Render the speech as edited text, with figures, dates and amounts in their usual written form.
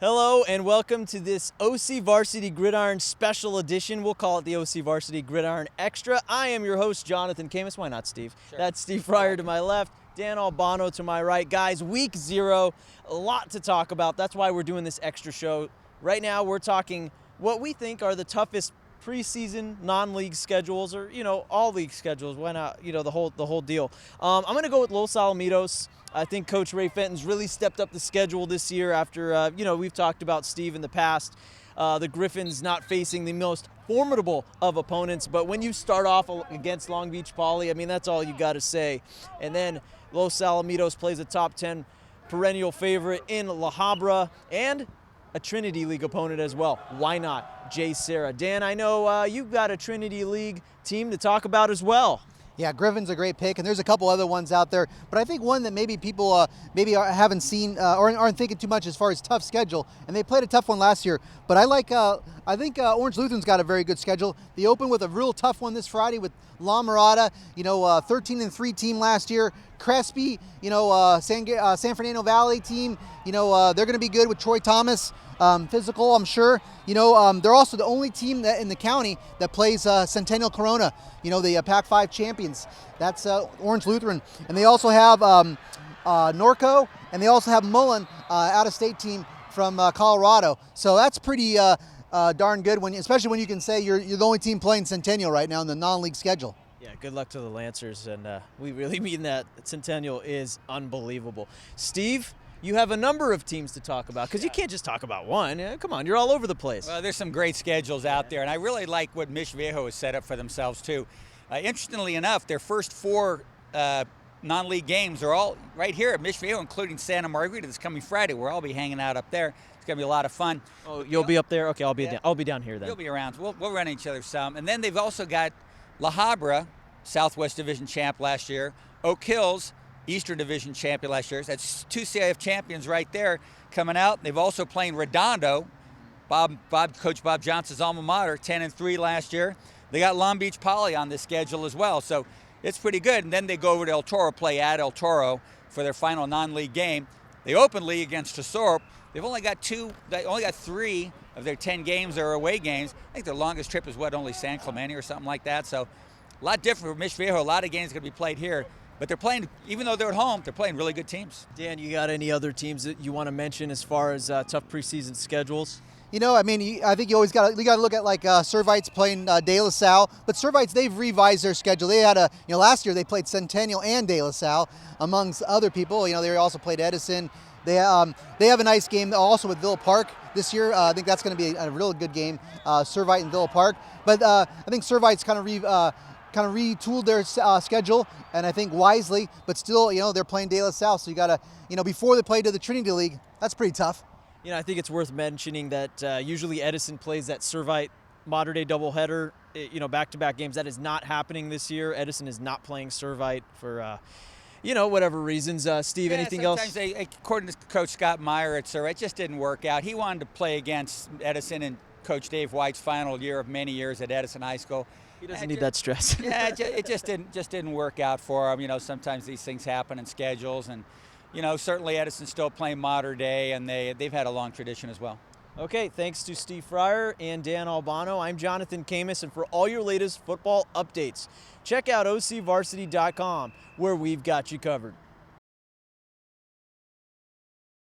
Hello and welcome to this OCVarsity Gridiron Special Edition. We'll call it the OCVarsity Gridiron Extra. I am your host, Jonathan Khamis. Why not, Steve? Sure. That's Steve Fryer to my left, Dan Albano to my right. Guys, week 0, a lot to talk about. That's why we're doing this extra show. Right now, we're talking what we think are the toughest preseason non-league schedules, or all league schedules. Why not? The whole deal. I'm going to go with Los Alamitos. I think Coach Ray Fenton's really stepped up the schedule this year after, we've talked about Steve in the past. The Griffins not facing the most formidable of opponents, but when you start off against Long Beach Poly, I mean, that's all you got to say. And then Los Alamitos plays a top 10 perennial favorite in La Habra and a Trinity League opponent as well. Why not? Jay Serra. Dan, I know you've got a Trinity League team to talk about as well. Yeah, Griffin's a great pick, and there's a couple other ones out there. But I think one that maybe people haven't seen or aren't thinking too much as far as tough schedule, and they played a tough one last year. But I think Orange Lutheran's got a very good schedule. They open with a real tough one this Friday with La Mirada, 13-3 team last year. Crespi, San Fernando Valley team, they're going to be good with Troy Thomas. Physical, I'm sure. They're also the only team in the county that plays Centennial Corona, the Pac-5 champions. That's Orange Lutheran. And they also have Norco, and they also have Mullen, out-of-state team from Colorado. So that's pretty darn good, especially when you can say you're the only team playing Centennial right now in the non-league schedule. Yeah, good luck to the Lancers, and we really mean that. Centennial is unbelievable. Steve, you have a number of teams to talk about because you can't just talk about one. Come on, you're all over the place. Well, there's some great schedules out there, and I really like what Viejo has set up for themselves too. Interestingly enough, their first 4 non-league games are all right here at Viejo, including Santa Margarita this coming Friday. We'll all be hanging out up there. It's going to be a lot of fun. Oh, you'll be up there? Okay, I'll be down here then. You'll be around. We'll run each other some. And then they've also got La Habra, Southwest Division champ last year, Oak Hills, Eastern Division champion last year. That's 2 CIF champions right there coming out. They've also played Redondo, Coach Bob Johnson's alma mater, 10-3 last year. They got Long Beach Poly on this schedule as well, so it's pretty good. And then they go over to El Toro, play at El Toro for their final non-league game. They open league against Tesoro. They've only got 3 of their 10 games are away games. I think their longest trip is only San Clemente or something like that. So a lot different for Viejo. A lot of games going to be played here. But they're playing, even though they're at home, they're playing really good teams. Dan, you got any other teams that you want to mention as far as tough preseason schedules? I think you always got to look at Servite's playing De La Salle, but Servite's, they've revised their schedule. They had last year they played Centennial and De La Salle amongst other people. They also played Edison. They have a nice game also with Villa Park this year. I think that's going to be a real good game, Servite and Villa Park. But I think Servite's kind of retooled their schedule, and I think wisely, but still, they're playing De La Salle, so you got to, before they play to the Trinity League, that's pretty tough. I think it's worth mentioning that usually Edison plays that Servite Mater Dei doubleheader, back-to-back games. That is not happening this year. Edison is not playing Servite for, whatever reasons. Steve, anything else? Sometimes according to Coach Scott Meyer at Servite, it just didn't work out. He wanted to play against Edison in Coach Dave White's final year of many years at Edison High School. He doesn't need that stress. Yeah, it just didn't work out for him. Sometimes these things happen in schedules, and certainly Edison's still playing Mater Dei, and they've had a long tradition as well. Okay, thanks to Steve Fryer and Dan Albano. I'm Jonathan Khamis, and for all your latest football updates, check out OCVarsity.com, where we've got you covered.